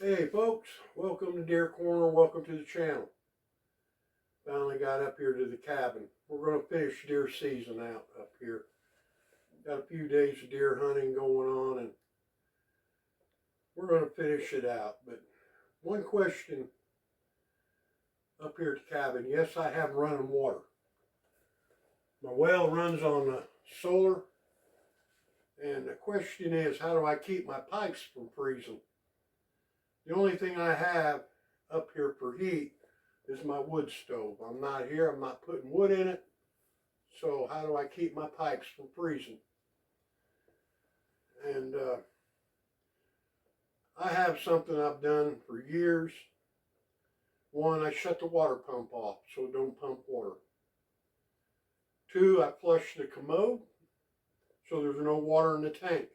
Hey folks, welcome to Deer Corner, welcome to the channel. Finally got up here to the cabin. We're going to finish deer season out up here. Got a few days of deer hunting going on and we're going to finish it out. But one question up here at the cabin, yes, I have running water. My well runs on solar, and the question is, how do I keep my pipes from freezing? The only thing I have up here for heat is my wood stove. I'm not putting wood in it. So how do I keep my pipes from freezing? And I have something I've done for years. One, I shut the water pump off so it don't pump water. Two, I flush the commode so there's no water in the tank.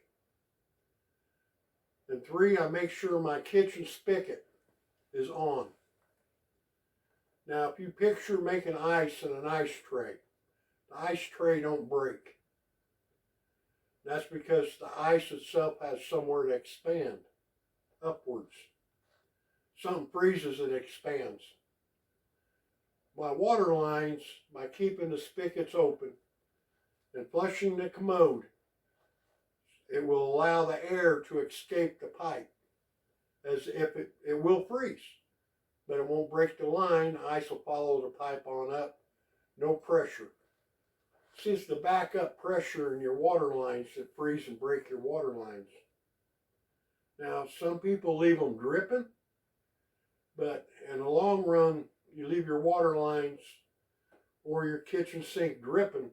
And three, I make sure my kitchen spigot is on. Now, if you picture making ice in an ice tray, the ice tray don't break. That's because the ice itself has somewhere to expand upwards. Something freezes and expands. My water lines, by keeping the spigots open and flushing the commode, it will allow the air to escape the pipe, as if it will freeze, but it won't break the line. The ice will follow the pipe on up, no pressure. See, it's the backup pressure in your water lines that freeze and break your water lines. Now, some people leave them dripping, but in the long run, you leave your water lines or your kitchen sink dripping,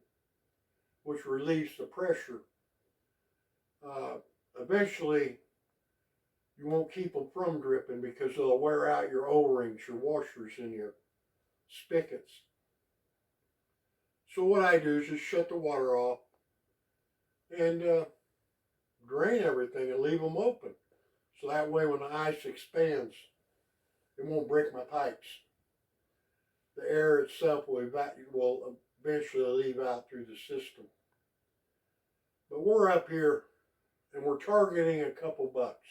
which relieves the pressure. Eventually, you won't keep them from dripping because they'll wear out your O-rings, your washers, and your spigots. So what I do is just shut the water off and drain everything and leave them open. So that way when the ice expands, it won't break my pipes. The air itself will eventually leave out through the system. But we're up here and we're targeting a couple bucks.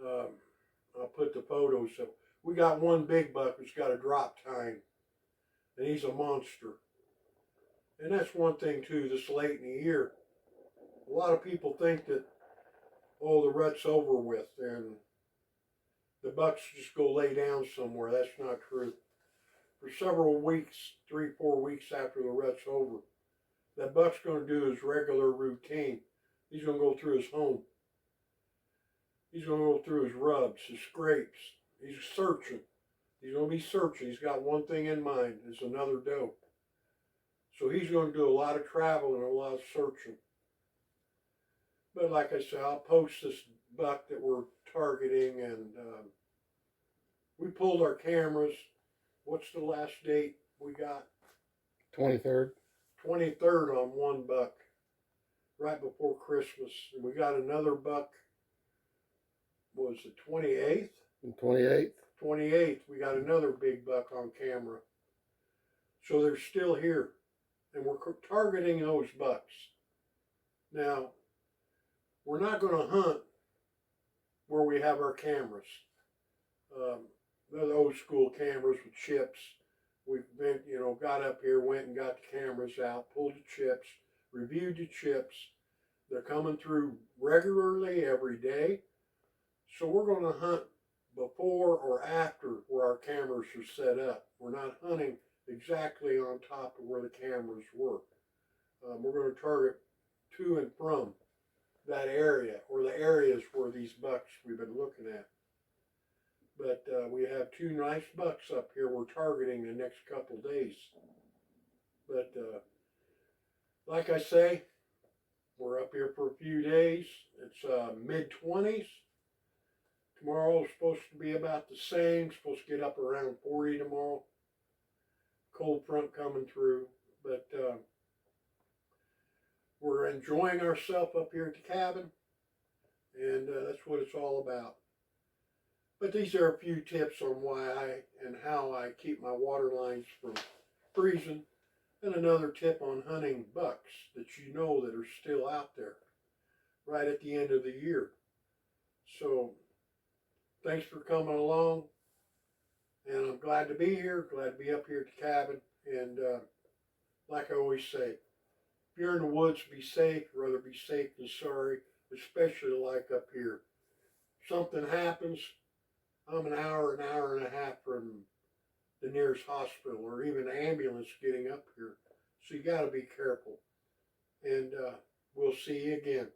I'll put the photos up. We got one big buck who's got a drop tine, and he's a monster. And that's one thing too, this late in the year. A lot of people think that, oh, the rut's over with and the bucks just go lay down somewhere. That's not true. For several weeks, 3-4 weeks after the rut's over, that buck's going to do his regular routine. He's going to go through his home. He's going to go through his rubs, his scrapes. He's searching. He's going to be searching. He's got one thing in mind. It's another doe. So he's going to do a lot of traveling and a lot of searching. But like I said, I'll post this buck that we're targeting, and we pulled our cameras. What's the last date we got? 23rd. 23rd on one buck, right before Christmas. And we got another buck, was it 28th? 28th. 28th, we got another big buck on camera. So they're still here. And we're targeting those bucks. Now, we're not going to hunt where we have our cameras. They're the old school cameras with chips. We've been, got up here, went and got the cameras out, pulled the chips, reviewed the chips. They're coming through regularly every day. So we're going to hunt before or after where our cameras are set up. We're not hunting exactly on top of where the cameras were. We're going to target to and from that area, or the areas where these bucks we've been looking at. But we have two nice bucks up here we're targeting the next couple days. But like I say, we're up here for a few days. It's mid-20s. Tomorrow is supposed to be about the same. Supposed to get up around 40 tomorrow. Cold front coming through. But we're enjoying ourselves up here at the cabin. And that's what it's all about. But these are a few tips on why and how I keep my water lines from freezing. And another tip on hunting bucks that you know that are still out there right at the end of the year. So thanks for coming along. And I'm glad to be here, glad to be up here at the cabin. And like I always say, if you're in the woods, be safe. Rather be safe than sorry, especially like up here. Something happens, I'm an hour and a half from the nearest hospital or even ambulance getting up here. So you got to be careful. And we'll see you again.